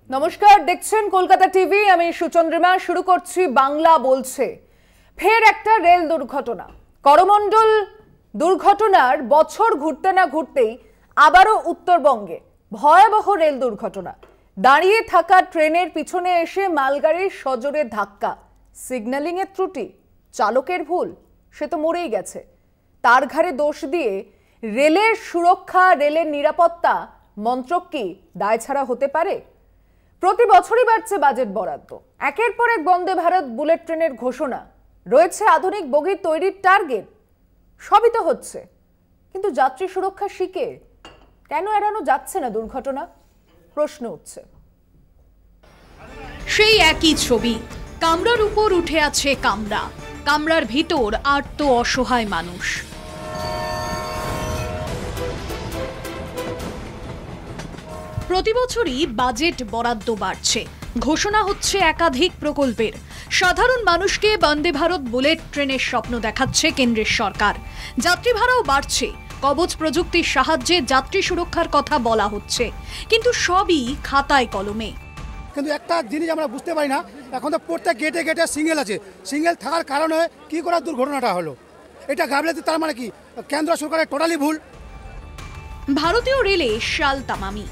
নমস্কার, দেখছেন কলকাতা টিভি। আমি সুচন্দ্রিমা। শুরু করছি বাংলা বলছে। ফের একটা রেল দুর্ঘটনা। করমণ্ডল দুর্ঘটনার বছর ঘুরতে না ঘুরতেই আবারও উত্তরবঙ্গে ভয়াবহ রেল দুর্ঘটনা। দাঁড়িয়ে থাকা ট্রেনের পিছনে এসে মালগাড়ির সজোরে ধাক্কা। সিগন্যালিং এর ত্রুটি, চালকের ভুল, সে তো মরেই গেছে। তার ঘাড়ে দোষ দিয়ে রেলের সুরক্ষা, রেলের নিরাপত্তা মন্ত্রক কি দায় ছাড়া হতে পারে? প্রতি বছরই বাড়ছে বাজেট বরাদ্দ। একের পর এক বন্দে ভারত বুলেট ট্রেনের ঘোষণা, রয়েছে আধুনিক বগি তৈরির টার্গেট। সবই তো হচ্ছে, কিন্তু যাত্রী সুরক্ষা শিখে কেন এড়ানো যাচ্ছে না দুর্ঘটনা? প্রশ্ন উঠছে। সেই একই ছবি, কামরার উপর উঠে আছে কামরা, কামরার ভিতর আর্ত অসহায় মানুষ। প্রতি বছরই বাজেট বরাদ্দ বাড়ছে, ঘোষণা হচ্ছে একাধিক প্রকল্পের। সাধারণ মানুষকে বন্দে ভারত বুলেট ট্রেনের স্বপ্ন দেখাচ্ছে কেন্দ্রের সরকার। যাত্রী ভাড়াও বাড়ছে, কবচ প্রযুক্তির সাহায্যে যাত্রী সুরক্ষার কথা বলা হচ্ছে, কিন্তু সবই খাতায় কলমে। কিন্তু একটা জিনিস আমরা বুঝতে পারি না, এখন তো প্রত্যেক গেটে গেটে সিঙ্গেল আছে। সিঙ্গেল থাকার কারণে কি করে দুর্ঘটনাটা হলো? এটা গাবলেতে, তার মানে কি কেন্দ্র সরকারের টোটালি ভুল। ভারতীয় রেলে সাল তামামি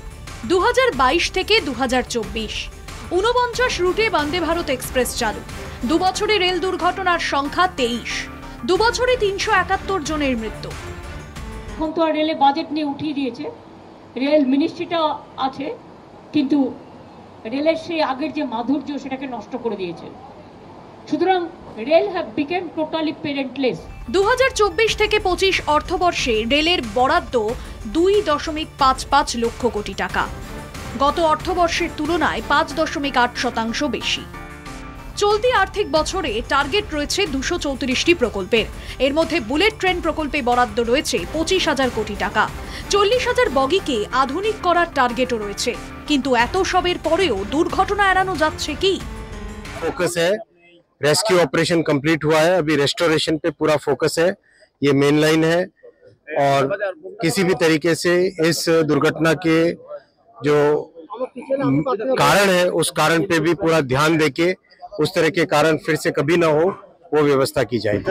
2022 থেকে 2024 49 রুটে বন্দে ভারত এক্সপ্রেস চালু। দুবছরে রেল দুর্ঘটনার সংখ্যা 23, দুবছরে 371 জনের মৃত্যু। এখন তো আর রেলে বাজেট নিয়ে উঠিয়ে দিয়েছে, রেল মিনিস্ট্রিটা আছে, কিন্তু রেলের সেই আগের যে মাধুর্য সেটাকে নষ্ট করে দিয়েছে। সুতরাং রেল হ্যাভ বিকেম টোটালি পেরেন্টলেস। 2024 থেকে 25 অর্থবর্ষে রেলের বরাদ্দ 2.55 লক্ষ কোটি টাকা, গত অর্থবর্ষের তুলনায় 5.8% বেশি। চলতি আর্থিক বছরে টার্গেট রয়েছে 234টি প্রকল্পের। এর মধ্যে বুলেট ট্রেন প্রকল্পে বরাদ্দ রয়েছে 25,000 কোটি টাকা। 40,000 বগিকে আধুনিক করার টার্গেটও রয়েছে, কিন্তু এত সবের পরেও দুর্ঘটনা এড়ানো যাচ্ছে কি? फोकस है, रेस्क्यू ऑपरेशन कंप्लीट हुआ है, अभी रेस्टोरेशन पे पूरा फोकस है। ये मेन लाइन है और किसी भी तरीके से इस दुर्घटना के जो कारण है उस कारण पे भी पूरा ध्यान देके उस तरह के कारण फिर से कभी ना हो वो व्यवस्था की जाएगी।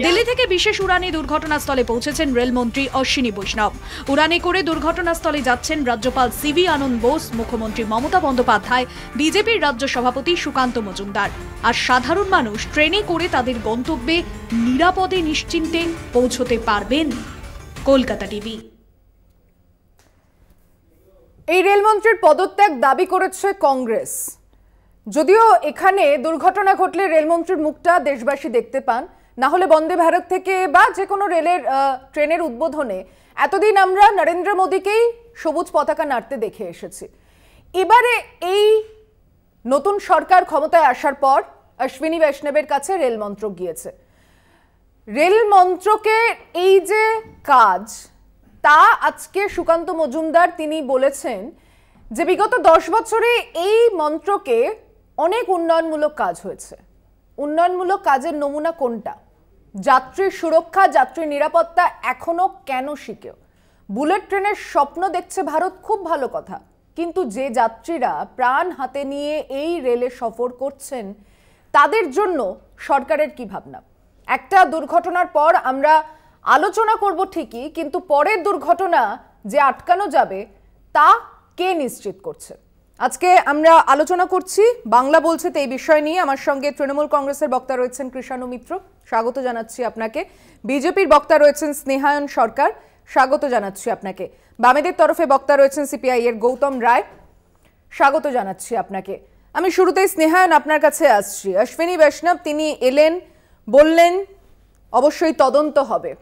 দিল্লি থেকে বিশেষ উড়ানে দুর্ঘটনাস্থলে পৌঁছেছেন রেলমন্ত্রী অশ্বিনী বৈষ্ণব। উড়ানে করে দুর্ঘটনাস্থলে যাচ্ছেন রাজ্যপাল সিভি আনন্দ বোস, মুখ্যমন্ত্রী মমতা বন্দ্যোপাধ্যায়, বিজেপির রাজ্য সভাপতি সুকান্ত মজুমদার। আর সাধারণ মানুষ ট্রেনে করে তাদের গন্তব্যে নিরাপদে নিশ্চিন্তে পৌঁছতে পারবেন। কলকাতা টিভি। এই রেলমন্ত্রীর পদত্যাগ দাবি করেছে কংগ্রেস। যদিও এখানে দুর্ঘটনা ঘটলে রেলমন্ত্রীর মুখটা দেশবাসী দেখতে পান, না হলে বন্দে ভারত থেকে বা যে কোনো রেলের ট্রেনের উদ্বোধনে এতদিন আমরা নরেন্দ্র মোদীকেই সবুজ পতাকা নাড়তে দেখে এসেছি। এবারে এই নতুন সরকার ক্ষমতায় আসার পর অশ্বিনী বৈষ্ণবের কাছে রেল মন্ত্রক গিয়েছে। রেল মন্ত্রকের এই যে কাজ, তা আজকে সুকান্ত মজুমদার তিনি বলেছেন যে বিগত 10 বছরে এই মন্ত্রকে অনেক উন্নয়নমূলক কাজ হয়েছে। উন্নয়নমূলক কাজের নমুনা কোনটা? যাত্রী সুরক্ষা, যাত্রী নিরাপত্তা এখনো কেন শিখেও? বুলেট ট্রেনের স্বপ্ন দেখছে ভারত, খুব ভালো কথা, কিন্তু যে যাত্রীরা প্রাণ হাতে নিয়ে এই রেলে সফর করছেন তাদের জন্য সরকারের কি ভাবনা? একটা দুর্ঘটনার পর আমরা আলোচনা করব ঠিকই, কিন্তু পরের দুর্ঘটনা যে আটকানো যাবে তা কে নিশ্চিত করছে? আজকে আমরা আলোচনা করছি বাংলা বলছে এই বিষয় নিয়ে। আমার সঙ্গে তৃণমূল কংগ্রেসের বক্তা রয়েছেন কৃষাণু মিত্র, স্বাগত জানাচ্ছি আপনাকে। বিজেপির বক্তা রয়েছেন স্নেহায়ন সরকার, স্বাগত জানাচ্ছি আপনাকে। বামেদের তরফে বক্তা রয়েছেন সিপিআই এর গৌতম রায়, স্বাগত জানাচ্ছি আপনাকে। আমি শুরুতেই স্নেহায়ন আপনার কাছে আসছি। অশ্বিনী বৈষ্ণব তিনি এলেন, বললেন অবশ্যই তদন্ত হবে।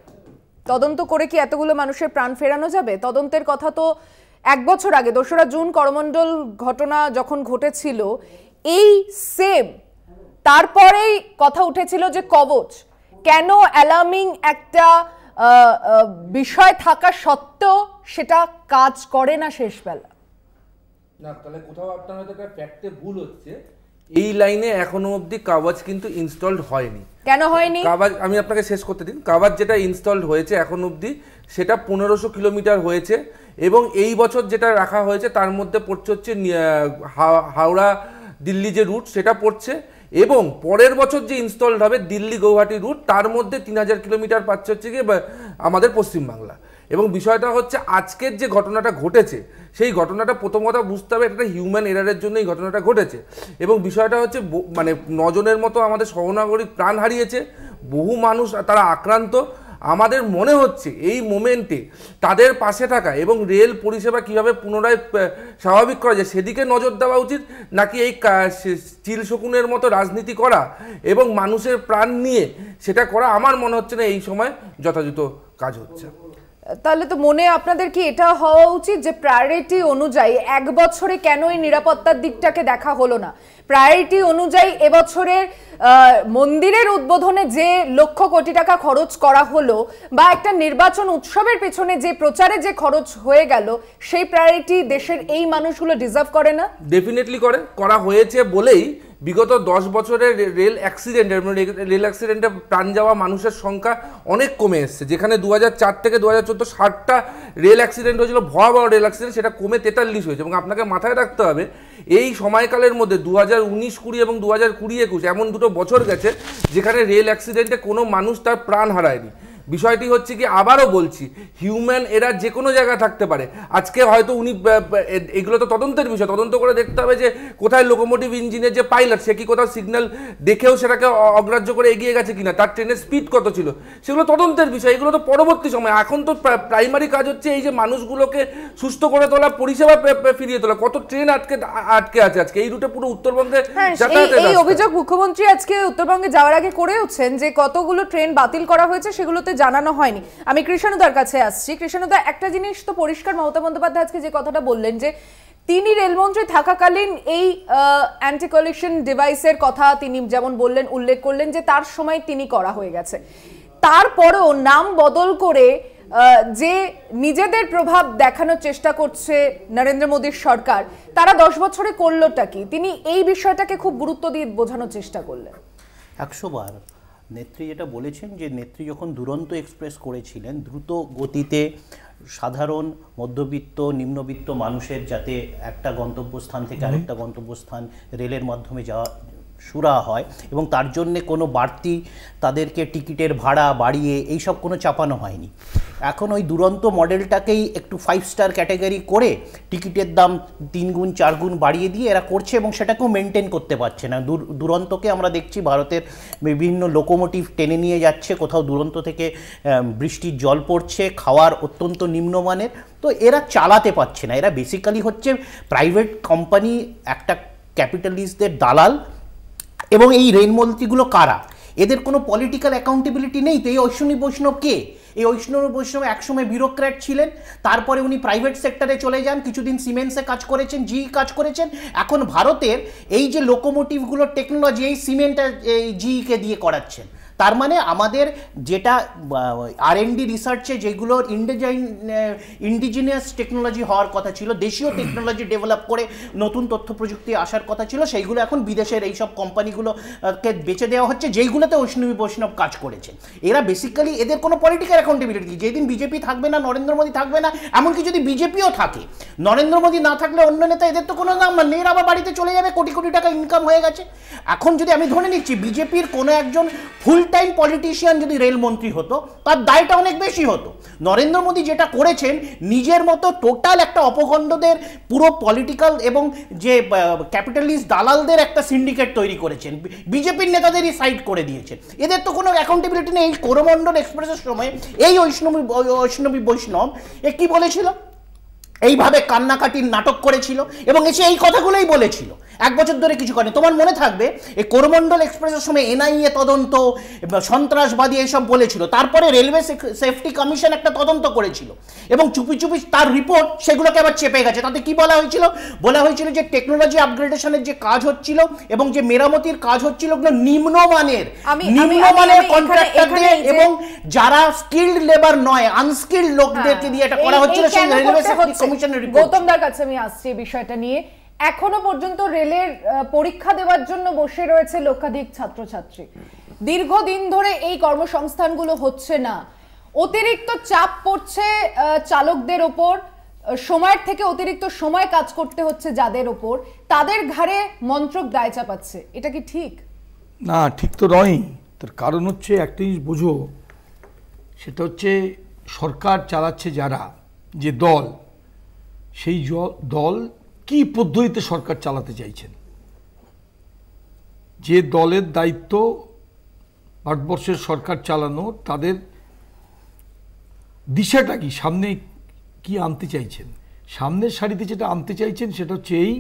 তদন্ত করে কি এতগুলো মানুষের প্রাণ ফেরানো যাবে? তদন্তের কথা তো 1 বছর আগে 2রা জুন করমণ্ডল ঘটনা যখন ঘটেছিল, এই সেম তারপরেই কথা উঠেছিল যে কবচ কেন অ্যালার্মিং একটা বিষয় থাকা সত্ত্বেও সেটা কাজ করে না শেষবেলা। না, তাহলে কোথাও আপনার হয়তো একটা ফ্যাক্টে ভুল হচ্ছে। এই লাইনে এখনো অবধি কাওয়াজ কিন্তু ইনস্টলড হয়নি। কেন হয়নি? কাওয়াজ আমি আপনাকে শেষ করতে দিন। কাওয়াজ যেটা ইনস্টলড হয়েছে এখন অবধি সেটা 1500 কিলোমিটার হয়েছে, এবং এই বছর যেটা রাখা হয়েছে তার মধ্যে পড়ছে হচ্ছে হাওড়া দিল্লি যে রুট সেটা পড়ছে, এবং পরের বছর যে ইনস্টলড হবে দিল্লি গৌহাটি রুট তার মধ্যে 3000 কিলোমিটার পাচ্ছে হচ্ছে গিয়ে আমাদের পশ্চিমবাংলা। এবং বিষয়টা হচ্ছে আজকের যে ঘটনাটা ঘটেছে সেই ঘটনাটা প্রথম কথা বুঝতে হবে এটা হিউম্যান এরারের জন্য এই ঘটনাটা ঘটেছে, এবং বিষয়টা হচ্ছে মানে 9 জনের মতো আমাদের সহনাগরিক প্রাণ হারিয়েছে, বহু মানুষ তারা আক্রান্ত। আমাদের মনে হচ্ছে এই মোমেন্টে তাদের পাশে থাকা এবং রেল পরিষেবা কীভাবে পুনরায় স্বাভাবিক করা যায় সেদিকে নজর দেওয়া উচিত, নাকি এই চিল শকুনের মতো রাজনীতি করা এবং মানুষের প্রাণ নিয়ে সেটা করা আমার মনে হচ্ছে না এই সময় যথাযথ কাজ হচ্ছে। তাহলে তো মনে আপনাদের কি এটা হওয়া উচিত যে প্রায়োরিটি অনুযায়ী এক বছরে কেন এই নিরাপত্তার দিকটাকে দেখা হলো না? প্রায়োরিটি অনুযায়ী এবছরের মন্দিরের উদ্বোধনে যে লক্ষ কোটি টাকা খরচ করা হলো বা একটা নির্বাচন উৎসবের পেছনে যে প্রচারে যে খরচ হয়ে গেল, সেই প্রায়োরিটি দেশের এই মানুষগুলো ডিজার্ভ করে না? ডেফিনেটলি করা হয়েছে বলেই বিগত 10 বছরের রেল অ্যাক্সিডেন্টে প্রাণ যাওয়া মানুষের সংখ্যা অনেক কমে এসছে। যেখানে 2004 থেকে 2014 60টা রেল অ্যাক্সিডেন্ট হয়েছিল, ভয়াবহ রেল অ্যাক্সিডেন্ট, সেটা কমে 43 হয়েছে। এবং আপনাকে মাথায় রাখতে হবে এই সময়কালের মধ্যে 2019-20 এবং 2020-21 এমন দুটো বছর গেছে যেখানে রেল অ্যাক্সিডেন্টে কোনো মানুষ তার প্রাণ হারায়নি। বিষয়টি হচ্ছে কি, আবারও বলছি, হিউম্যান এরার যে কোনো জায়গায় থাকতে পারে। আজকে হয়তো উনি এগুলো তো তদন্তের বিষয়, তদন্ত করে দেখতে হবে যে কোথায় লোকোমোটিভ ইঞ্জিনের যে পাইলট সে কি কোথাও সিগন্যাল দেখেও সেটাকে অগ্রাহ্য করে এগিয়ে গেছে কিনা, তার ট্রেনের স্পিড কত ছিল, সেগুলো তদন্তের বিষয়। এগুলো তো পরবর্তী সময়। এখন তো প্রাইমারি কাজ হচ্ছে এই যে মানুষগুলোকে সুস্থ করে তোলা, পরিষেবা ফিরিয়ে তোলা। কত ট্রেন আটকে আছে আজকে এই রুটে, পুরো উত্তরবঙ্গে এই অভিযোগ মুখ্যমন্ত্রী আজকে উত্তরবঙ্গে যাওয়ার আগে করেওছেন যে কতগুলো ট্রেন বাতিল করা হয়েছে সেগুলোতে জানানো হয়নি। আমি কৃষ্ণদার কাছে আসছি। কৃষ্ণদা, একটা জিনিস তো পরিষ্কার, মমতা বন্দ্যোপাধ্যায় আজকে যে কথাটা বললেন যে তিনি রেলমন্ত্রী থাকাকালীন এই অ্যান্টি কলিশন ডিভাইসের কথা তিনি যেমন বললেন, উল্লেখ করলেন যে তার সময় তিনি করা হয়ে গেছে। তারপরেও নাম বদল করে যে নিজেদের প্রভাব দেখানোর চেষ্টা করছে নরেন্দ্র মোদীর সরকার, তারা 10 বছরে করলোটা কি? তিনি এই বিষয়টাকে খুব গুরুত্ব দিয়ে বোঝানোর চেষ্টা করলেন। 100 বার নেত্রী যেটা বলেছেন, যে নেত্রী যখন দুরন্ত এক্সপ্রেস করেছিলেন, দ্রুত গতিতে সাধারণ মধ্যবিত্ত নিম্নবিত্ত মানুষের যাতে একটা গন্তব্যস্থান থেকে আরেকটা গন্তব্যস্থান রেলের মাধ্যমে যাওয়া সুরা হয়, এবং তার জন্যে কোনো বাড়তি তাদেরকে টিকিটের ভাড়া বাড়িয়ে এইসব কোনো চাপানো হয়নি। এখন ওই দুরন্ত মডেলটাকেই একটু 5 স্টার ক্যাটাগরি করে টিকিটের দাম 3 গুণ 4 গুণ বাড়িয়ে দিয়ে এরা করছে, এবং সেটাকেও মেনটেন করতে পারছে না। দুরন্তকে আমরা দেখছি ভারতের বিভিন্ন লোকোমোটিভ টেনে নিয়ে যাচ্ছে, কোথাও দুরন্ত থেকে বৃষ্টির জল পড়ছে, খাওয়ার অত্যন্ত নিম্নমানের। তো এরা চালাতে পারছে না। এরা বেসিক্যালি হচ্ছে প্রাইভেট কোম্পানি, একটা ক্যাপিটালিস্টদের দালাল। এবং এই রেলমন্ত্রীগুলো কারা? এদের কোনো পলিটিক্যাল অ্যাকাউন্টেবিলিটি নেই। তো এই অশ্বিনী বৈষ্ণব কে? এই অশ্বিনী বৈষ্ণব একসময় ব্যুরোক্র্যাট ছিলেন, তারপরে উনি প্রাইভেট সেক্টরে চলে যান, কিছুদিন সিমেন্টসে কাজ করেছেন, জি কাজ করেছেন। এখন ভারতের এই যে লোকোমোটিভগুলোর টেকনোলজি এই সিমেন্ট এই জিকে দিয়ে করাচ্ছেন। তার মানে আমাদের যেটা R&D রিসার্চে যেগুলো ইন্ডিজিনিয়াস টেকনোলজি হওয়ার কথা ছিল, দেশীয় টেকনোলজি ডেভেলপ করে নতুন তথ্য প্রযুক্তি আসার কথা ছিল, সেইগুলো এখন বিদেশের এইসব কোম্পানিগুলোকে বেচে দেওয়া হচ্ছে, যেইগুলোতে অশ্বিনী বৈষ্ণব কাজ করেছে। এরা বেসিক্যালি, এদের কোনো পলিটিক্যাল অ্যাকাউন্টেবিলিটি, যেদিন বিজেপি থাকবে না, নরেন্দ্র মোদী থাকবে না, এমনকি যদি বিজেপিও থাকে, নরেন্দ্র মোদী না থাকলে অন্য নেতা, এদের তো কোনো নাম নেই, আবার বাড়িতে চলে যাবে, কোটি কোটি টাকা ইনকাম হয়ে গেছে। এখন যদি আমি ধরে নিচ্ছি বিজেপির কোনো একজন ফুল টাইম পলিটিশিয়ান যদি রেলমন্ত্রী হতো, তার দায়টা অনেক বেশি হতো। নরেন্দ্র মোদী যেটা করেছেন, নিজের মতো টোটাল একটা অপখণ্ডদের পুরো পলিটিক্যাল এবং যে ক্যাপিটালিস্ট দালালদের একটা সিন্ডিকেট তৈরি করেছেন, বিজেপির নেতাদেরই সাইড করে দিয়েছেন। এদের তো কোনো অ্যাকাউন্টেবিলিটি নেই। এই করমণ্ডল এক্সপ্রেসের সময় এই অশ্বিনী বৈষ্ণব কি বলেছিল? এইভাবে কান্নাকাটির নাটক করেছিল এবং এসে এই কথাগুলোই বলেছিল। 1 বছর ধরে কিছু করেনি। তোমার মনে থাকবে এই করমণ্ডল এক্সপ্রেসের সময় NIA তদন্ত, সন্ত্রাসবাদী এইসব বলেছিল। তারপরে রেলওয়ে সেফটি কমিশন একটা তদন্ত করেছিল এবং চুপি চুপি তার রিপোর্ট সেগুলোকে আবার চেপে গেছে। তাতে কি বলা হয়েছিল? বলা হয়েছিল যে টেকনোলজি আপগ্রেডেশনের যে কাজ হচ্ছিল এবং যে মেরামতির কাজ হচ্ছিল ওগুলো নিম্নমানের কন্ট্রাক্টরদের এবং যারা স্কিল্ড লেবার নয়, আনস্কিল্ড লোকদেরকে দিয়ে এটা করা হচ্ছিল। সেই রেলওয়ে সেফটি কমিশনের রিপোর্ট। গৌতমদার কাছে আমি আসছি এই বিষয়টা নিয়ে। এখনো পর্যন্ত রেলের পরীক্ষা দেওয়ার জন্য বসে রয়েছে লক্ষাধিক ছাত্রছাত্রী। দীর্ঘদিন ধরে এই কর্মসংস্থানগুলো হচ্ছে না, অতিরিক্ত চাপ পড়ছে চালকদের ওপর, সময়ের থেকে অতিরিক্ত সময় কাজ করতে হচ্ছে যাদের ওপর, তাদের ঘাড়ে মন্ত্রক দায় চাপাচ্ছে। এটা কি ঠিক? না, ঠিক তো নয়। তার কারণ হচ্ছে একটা জিনিস বোঝো, সেটা হচ্ছে সরকার চালাচ্ছে যারা, যে দল, সেই দল কি পদ্ধতিতে সরকার চালাতে চাইছেন। যে দলের দায়িত্ব ভারতবর্ষের সরকার চালানো, তাদের দিশাটা কি, সামনে কি আনতে চাইছেন। সামনের সারিতে যেটা আনতে চাইছেন সেটা হচ্ছে এই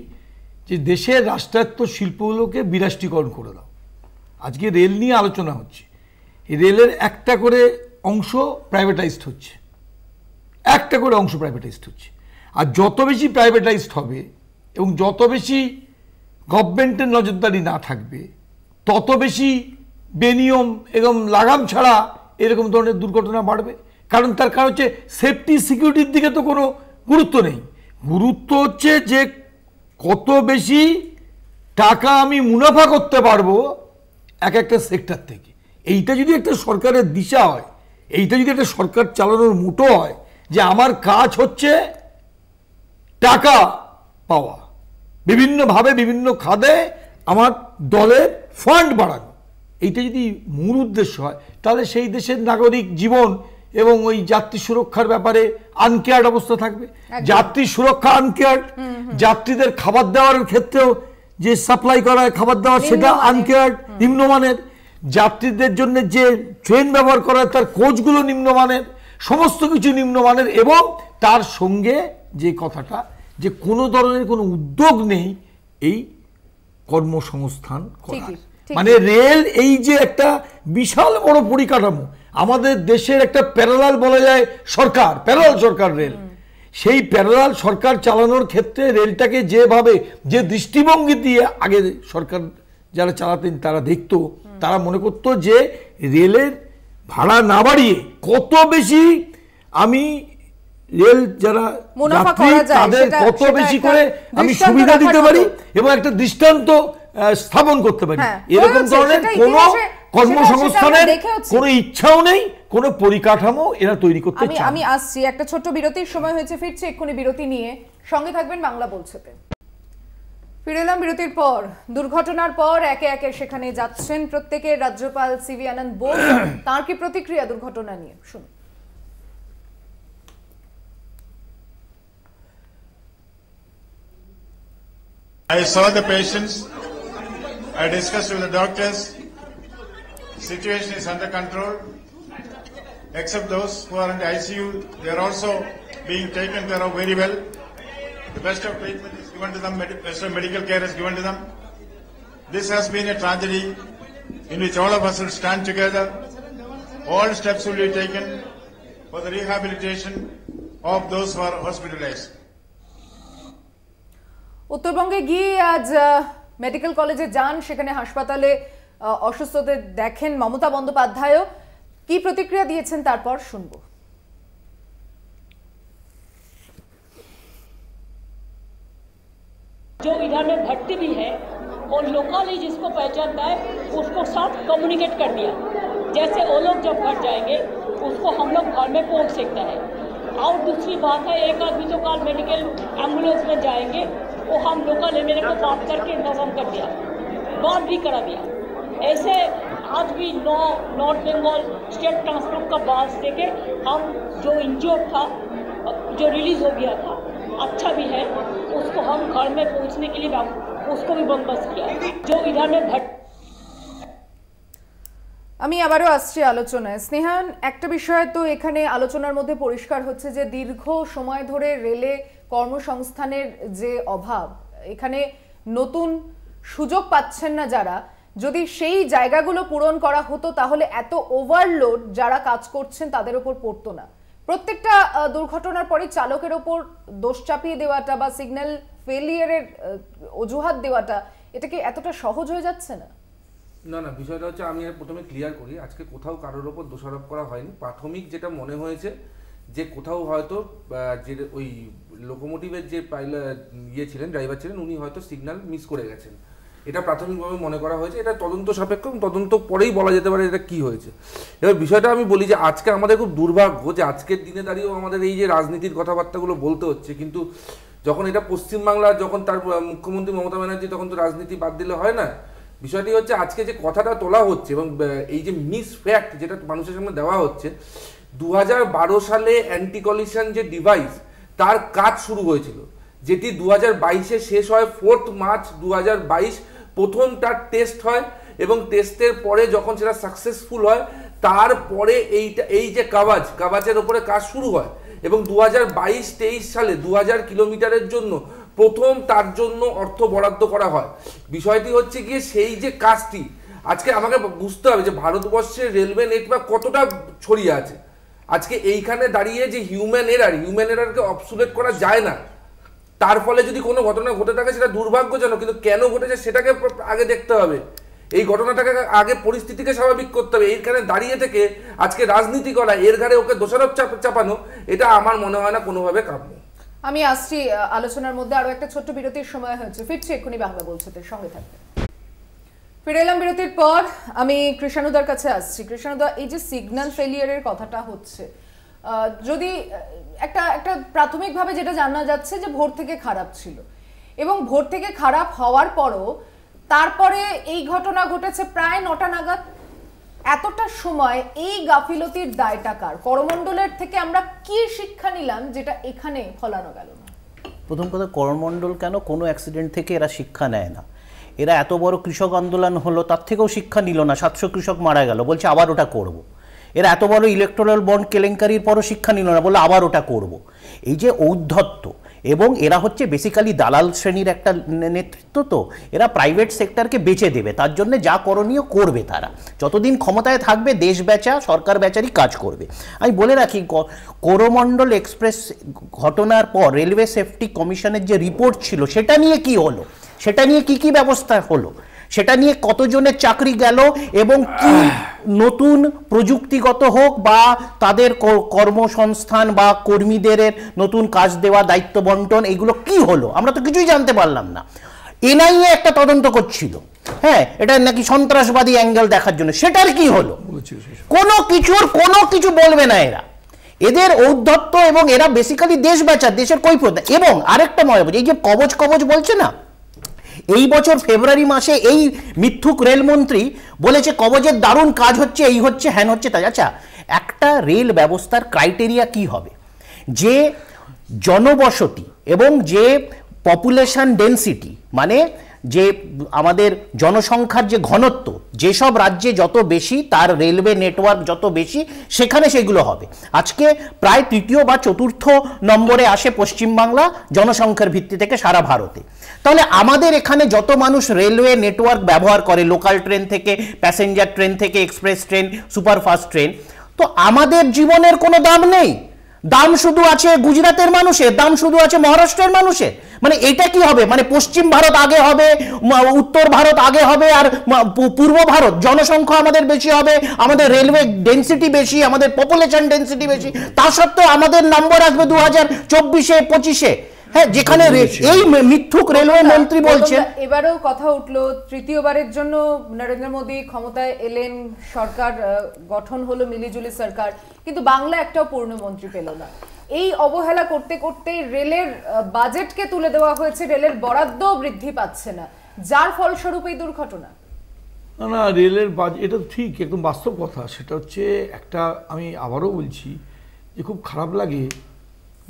যে দেশের রাষ্ট্রায়ত্ত শিল্পগুলোকে বিরাষ্ট্রীকরণ করে দাও। আজকে রেল নিয়ে আলোচনা হচ্ছে, এই রেলের একটা করে অংশ প্রাইভেটাইজড হচ্ছে, একটা করে অংশ প্রাইভেটাইজড হচ্ছে। আর যত বেশি প্রাইভেটাইজড হবে এবং যত বেশি গভর্নমেন্টের নজরদারি না থাকবে, তত বেশি বেনিয়ম এবং লাগাম ছাড়া এরকম ধরনের দুর্ঘটনা বাড়বে। কারণ তার কারণ হচ্ছে সেফটি সিকিউরিটির দিকে তো কোনো গুরুত্ব নেই। গুরুত্ব হচ্ছে যে কত বেশি টাকা আমি মুনাফা করতে পারবো এক একটা সেক্টর থেকে। এইটা যদি একটা সরকারের দিশা হয়, এইটা যদি একটা সরকার চালানোর মোটো হয় যে আমার কাজ হচ্ছে টাকা পাওয়া, বিভিন্নভাবে বিভিন্ন খাতে আমার দলের ফান্ড বাড়ানো, এইটা যদি মূল উদ্দেশ্য হয়, তাহলে সেই দেশের নাগরিক জীবন এবং ওই যাত্রী সুরক্ষার ব্যাপারে আনকেয়ার্ড অবস্থা থাকবে। যাত্রী সুরক্ষা আনকেয়ার্ড, যাত্রীদের খাবার দেওয়ার ক্ষেত্রেও যে সাপ্লাই করা হয় খাবার দেওয়ার, সেটা আনকেয়ার্ড, নিম্নমানের। যাত্রীদের জন্য যে ট্রেন ব্যবহার করা হয় তার কোচগুলো নিম্নমানের, সমস্ত কিছু নিম্নমানের। এবং তার সঙ্গে যে কথাটা, যে কোনো ধরনের কোনো উদ্যোগ নেই এই কর্মসংস্থান করার। মানে রেল এই যে একটা বিশাল বড় পরিকাঠামো, আমাদের দেশের একটা প্যারালাল বলা যায় সরকার, প্যারালাল সরকার রেল। সেই প্যারালাল সরকার চালানোর ক্ষেত্রে রেলটাকে যেভাবে, যে দৃষ্টিভঙ্গি দিয়ে আগে সরকার যারা চালাতেন তারা দেখতো, তারা মনে করতো যে রেলের ভাড়া না বাড়িয়ে কত বেশি আমি রেল যারা যাত্রী তাদের কত বেশি করে আমি সুবিধা দিতে পারি এবং একটা দৃষ্টান্ত স্থাপন করতে পারি। এরকম ধরনের কোন কর্মসংস্থানের কোনো ইচ্ছাও নেই, কোনো পরিকাঠামো এরা তৈরি করতে চায়। আমি আসছি, একটা ছোট্ট বিরতির সময় হয়েছে, ফিরছি এক্ষুনি বিরতি নিয়ে। সঙ্গে থাকবেন বাংলা বলছেতে। ফিরে এলাম বিরতির পর। দুর্ঘটনার পর একে একে সেখানে যাচ্ছেন প্রত্যেকে। রাজ্যপাল সিভি আনন্দ বোস, তার কি প্রতিক্রিয়া দুর্ঘটনা নিয়ে, শুনুন। I saw the patients, I discussed with the doctors, situation is under control, except those who are in the ICU, they are also being taken care of very well. The best of treatment is given to them, best of medical care is given to them. This has been a tragedy in which all of us will stand together. All steps will be taken for the rehabilitation of those who are hospitalized. উত্তরবঙ্গে গিয়ে আজ medical কলেজে যান, সেখানে হাসপাতালে অসুস্থদের দেখেন মমতা বন্দ্যোপাধ্যায়ও। কি প্রতিক্রিয়া দিয়েছেন তারপর শুনবো। जो इधर में भर्ती भी है और लोकली जिसको पहचानता है उसको साथ कम्युनिकेट कर दिया, जैसे वो लोग जब घर जाएंगे उसको हम लोग घर में पहुंच सकता है। और दूसरी बात है, एक आदमी तो कल मेडिकल एम्बुलेंस में जाएंगे, वो हम लोकल एमएलए को बात करके इंतजाम कर दिया, बात भी करा दिया। ऐसे आज भी नॉर्थ बंगाल स्टेट ट्रांसपोर्ट का बात देके हम जो इंजर्ड था, जो रिलीज हो गया था, अच्छा भी है, उसको हम घर में पहुंचने के लिए उसको भी बंदोबस्त किया। जो इधर में আমি আবারও আসছি আলোচনায়। স্নেহান, একটা বিষয় তো এখানে আলোচনার মধ্যে পরিষ্কার হচ্ছে যে দীর্ঘ সময় ধরে রেলে কর্মসংস্থানের যে অভাব, এখানে নতুন সুযোগ পাচ্ছেন না যারা, যদি সেই জায়গাগুলো পূরণ করা হতো তাহলে এত ওভারলোড যারা কাজ করছেন তাদের উপর পড়তো না। প্রত্যেকটা দুর্ঘটনার পরে চালকের ওপর দোষ চাপিয়ে দেওয়াটা বা সিগন্যাল ফেলিয়ারের অজুহাত দেওয়াটা, এটা কি এতটা সহজ হয়ে যাচ্ছে না? না না, বিষয়টা হচ্ছে আমি প্রথমে ক্লিয়ার করি, আজকে কোথাও কারোর ওপর দোষারোপ করা হয়নি। প্রাথমিক যেটা মনে হয়েছে যে কোথাও হয়তো যে ওই লোকোমোটিভের যে পাইলট ছিলেন, ড্রাইভার ছিলেন, উনি হয়তো সিগন্যাল মিস করে গেছেন। এটা প্রাথমিকভাবে মনে করা হয়েছে, এটা তদন্ত সাপেক্ষ, তদন্ত পরেই বলা যেতে পারে এটা কি হয়েছে। এবার বিষয়টা আমি বলি যে আজকে আমাদের খুব দুর্ভাগ্য যে আজকের দিনে দাঁড়িয়েও আমাদের এই যে রাজনীতির কথাবার্তাগুলো বলতে হচ্ছে, কিন্তু যখন এটা পশ্চিমবাংলা, যখন তার মুখ্যমন্ত্রী মমতা ব্যানার্জি, তখন তো রাজনীতি বাদ দিলে হয় না। বিষয়টি হচ্ছে আজকে যে কথাটা তোলা হচ্ছে এবং এই যে মিস ফ্যাক্ট যেটা মানুষের সামনে দেওয়া হচ্ছে, 2012 সালে অ্যান্টি কলিশন যে ডিভাইস তার কাজ শুরু হয়েছিল, যেটি 2022-এ শেষ হয়। 4 মার্চ 2022 প্রথম তার টেস্ট হয় এবং টেস্টের পরে যখন সেটা সাকসেসফুল হয়, তারপরে এই যে কাভাজের ওপরে কাজ শুরু হয় এবং 2022-23 সালে 2000 কিলোমিটারের জন্য প্রথম তার জন্য অর্থ বরাদ্দ করা হয়। বিষয়টি হচ্ছে গিয়ে সেই যে কাজটি আজকে আমাকে বুঝতে হবে যে ভারতবর্ষের রেলওয়ে নেটওয়ার্ক কতটা ছড়িয়ে আছে। আজকে এইখানে দাঁড়িয়ে যে হিউম্যান এরারকে অবসুলেট করা যায় না, তার ফলে যদি কোনো ঘটনা ঘটে থাকে সেটা দুর্ভাগ্যজনক, কিন্তু কেন ঘটেছে সেটাকে আগে দেখতে হবে। এই ঘটনাটাকে আগে পরিস্থিতিকে স্বাভাবিক করতে হবে। এইখানে দাঁড়িয়ে থেকে আজকে রাজনীতি করা, এর ঘাড়ে ওকে দোষারোপ চাপানো, এটা আমার মনে হয় না কোনোভাবে কাম্য। আমি আসছি আলোচনার মধ্যে, আরো একটা ছোট্ট বিরতির সময় হয়েছে, ফিরছি এক্ষুনি বাংলা বলছেদের সঙ্গে থাকবে। ফিরে এলাম বিরতির পর, আমি কৃষ্ণানুদার কাছে আসছি। কৃষ্ণানুদা, এই যে সিগন্যাল ফেলিয়ারের কথাটা হচ্ছে, যদি একটা প্রাথমিকভাবে যেটা জানা যাচ্ছে যে ভোর থেকে খারাপ ছিল এবং ভোর থেকে খারাপ হওয়ার পরও তারপরে এই ঘটনা ঘটেছে প্রায় 9টা নাগাদ। এতটা সময় এই গাফিলতির দায়টা কার? করমণ্ডলের থেকে আমরা কি শিক্ষা নিলাম যেটা এখানে ফলানো গেল না? প্রথম কথা, করমণ্ডল কেন, কোনো অ্যাক্সিডেন্ট থেকে এরা শিক্ষা নেয় না। এরা এত বড় কৃষক আন্দোলন হলো, তার থেকেও শিক্ষা নিল না। 700 কৃষক মারা গেল, বলছে আবার ওটা করব। এরা এত বড় ইলেকটোরাল বন্ড কেলেঙ্কারির পরও শিক্ষা নিল না, বললো আবার ওটা করব। এই যে ঔদ্ধত্য, এবং এরা হচ্ছে বেসিক্যালি দালাল শ্রেণীর একটা নেতৃত্ব। তো এরা প্রাইভেট সেক্টরকে বেচে দেবে, তার জন্য যা করণীয় করবে তারা। যতদিন ক্ষমতায় থাকবে দেশ বেচা, সরকার বেচারই কাজ করবে। আমি বলে রাখি, করমণ্ডল এক্সপ্রেস ঘটনার পর রেলওয়ে সেফটি কমিশনের যে রিপোর্ট ছিল, সেটা নিয়ে কি হলো, সেটা নিয়ে কি ব্যবস্থা হলো, সেটা নিয়ে কতজনের চাকরি গেল, এবং কি নতুন প্রযুক্তিগত হোক বা তাদের কর্মসংস্থান বা কর্মীদের নতুন কাজ দেওয়া, দায়িত্ব বন্টন, এগুলো কি হলো আমরা তো কিছুই জানতে পারলাম না। এনআইএ একটা তদন্ত করছিল, হ্যাঁ, এটা নাকি সন্ত্রাসবাদী অ্যাঙ্গেল দেখার জন্য, সেটার কি হলো? কোনো কিছু বলবে না এরা। এদের ঔদ্ধত্য, এবং এরা বেসিক্যালি দেশ বাঁচার, দেশের কৈফিয়ত। এবং আরেকটা মনে এই যে কবচ বলছে না, এই বছর ফেব্রুয়ারি মাসে এই মিথ্যুক রেলমন্ত্রী বলেছে কবচের দারুণ কাজ হচ্ছে, এই হচ্ছে, হ্যান হচ্ছে, তাই। আচ্ছা, একটা রেল ব্যবস্থার ক্রাইটেরিয়া কি হবে? যে জনবসতি এবং যে পপুলেশন ডেন্সিটি, মানে যে আমাদের জনসংখ্যার যে ঘনত্ব, যেসব রাজ্যে যত বেশি তার রেলওয়ে নেটওয়ার্ক যত বেশি, সেখানে সেগুলো হবে। আজকে প্রায় 3য় বা 4র্থ নম্বরে আসে পশ্চিমবাংলা জনসংখ্যার ভিত্তি থেকে সারা ভারতে। তাহলে আমাদের এখানে যত মানুষ রেলওয়ে নেটওয়ার্ক ব্যবহার করে, লোকাল ট্রেন থেকে, প্যাসেঞ্জার ট্রেন থেকে, এক্সপ্রেস ট্রেন, সুপারফাস্ট ট্রেন, তো আমাদের জীবনের কোনো দাম নেই। দাম শুধু আছে গুজরাটের মানুষের, দাম শুধু আছে মহারাষ্ট্রের মানুষের। মানে এটা কি হবে? মানে পশ্চিম ভারত আগে হবে, উত্তর ভারত আগে হবে, আর পূর্ব ভারত জনসংখ্যা আমাদের বেশি হবে, আমাদের রেলওয়ে ডেন্সিটি বেশি, আমাদের পপুলেশন ডেন্সিটি বেশি, তা সত্ত্বেও আমাদের নম্বর আসবে 2024-এ 25-এ। হ্যাঁ, যেখানে এই মিথ্যুক রেলওয়ে মন্ত্রী বলছেন। এবারেও কথা উঠলো, তৃতীয়বারের জন্য নরেন্দ্র মোদী ক্ষমতায় এলেন, সরকার গঠন হলো মিলিজুলি সরকার, কিন্তু বাংলা একটাও পূর্ণমন্ত্রী পেল না। এই অবহেলা করতে করতে রেলের বাজেটকে তুলে দেওয়া হয়েছে, রেলের বরাদ্দ বৃদ্ধি পাচ্ছে না, যার ফলস্বরূপ এই দুর্ঘটনা। না, রেলের বাজেট, এটা ঠিক, একদম বাস্তব কথা। সেটা হচ্ছে একটা, আমি আবারও বলছি যে খুব খারাপ লাগে